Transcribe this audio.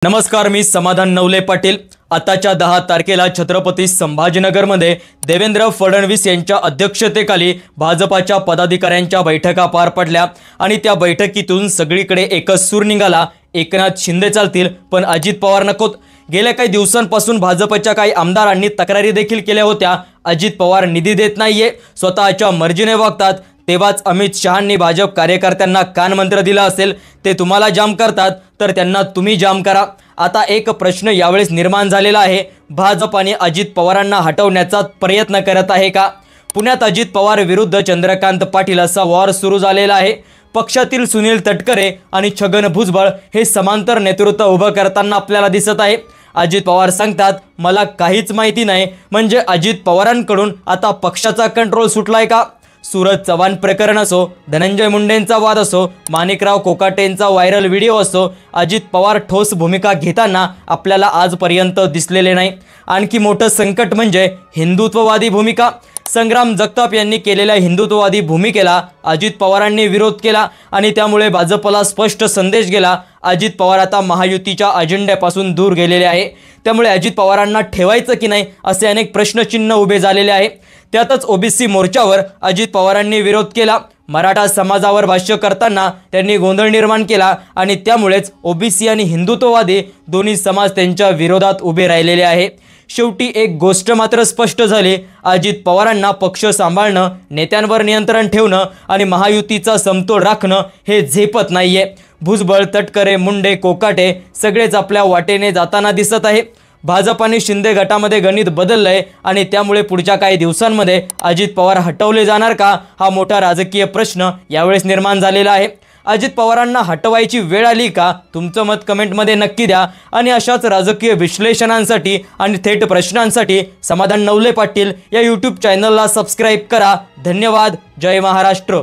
नमस्कार, मी समाधान नवले पाटील। आताच्या 10 तारखेला छत्रपती संभाजीनगरमध्ये देवेंद्र फडणवीस यांच्या अध्यक्षतेखाली भाजपाच्या पदाधिकाऱ्यांच्या बैठका पार पडल्या आणि त्या बैठकीतून सगळीकडे एकच सूर निघाला, एकनाथ शिंदे चालतील पण अजित पवार नकोत। गेल्या काही दिवसांपासून भाजपच्या काही आमदारांनी तक्रारी देखील केल्या होत्या, अजित पवार निधी देत नाहीये, स्वतःच्या मर्जीने वागतात। तेव्हाच अमित शहांनी भाजप कार्यकर्त्यांना कानमंत्र दिला असेल, ते तुम्हाला जाम करतात तर त्यांना तुम्ही जाम करा। आता एक प्रश्न यावेळेस निर्माण झालेला आहे, भाजप आणि अजित पवारांना हटवण्याचा प्रयत्न करत आहे का? पुण्यात अजित पवार विरुद्ध चंद्रकांत पाटील असा वॉर सुरू झालेला आहे। पक्षातील सुनील तटकरे आणि छगन भुजबळ हे समांतर नेतृत्व उभं करताना आपल्याला दिसत आहे। अजित पवार सांगतात मला काहीच माहिती नाही, म्हणजे अजित पवारांकडून आता पक्षाचा कंट्रोल सुटलाय का? सूरज चव्हाण प्रकरण असो, धनंजय मुंडेंचा वाद असो, माणिकराव कोकाटेंचा व्हायरल व्हिडिओ असो, अजित पवार ठोस भूमिका घेताना आपल्याला आजपर्यंत दिसलेले नाही। आणखी मोठं संकट म्हणजे हिंदुत्ववादी भूमिका। संग्राम जगताप यांनी केलेल्या हिंदुत्ववादी भूमिकेला अजित पवारांनी विरोध केला आणि त्यामुळे भाजपला स्पष्ट संदेश गेला, अजित पवार आता महायुतीच्या अजेंड्यापासून दूर गेलेले आहे। त्यामुळे अजित पवारांना ठेवायचं की नाही असे अनेक प्रश्नचिन्ह उभे झालेले आहे। त्यातच ओबीसी मोर्चावर अजित पवारांनी विरोध केला। मराठा समाजावर भाष्य करताना त्यांनी गोंधळ निर्माण केला आणि त्यामुळेच ओबीसी आणि हिंदुत्ववादी दोन्ही समाज त्यांच्या विरोधात उभे राहिलेले आहे। शेवटी एक गोष्ट मात्र स्पष्ट झाली, अजित पवारांना पक्ष सांभाळणं, नेत्यांवर नियंत्रण ठेवणं आणि महायुतीचा समतोल राखणं हे झेपत नाहीये। भुजबळ, तटकरे, मुंडे, कोकाटे सगळेच आपल्या वाटेने जाताना दिसत आहे। भाजप आणि शिंदे गटामध्ये गणित बदललंय आणि त्यामुळे पुढच्या काही दिवसांमध्ये अजित पवार हटवले जाणार का, हा मोठा राजकीय प्रश्न यावेळेस निर्माण झालेला आहे। अजित पवारांना हटवायची वेळ आली का? तुमचं मत कमेंटमध्ये नक्की द्या आणि अशाच राजकीय विश्लेषणांसाठी आणि थेट प्रश्नांसाठी समाधान नवले पाटील या यूट्यूब चॅनलला सबस्क्राईब करा। धन्यवाद। जय महाराष्ट्र।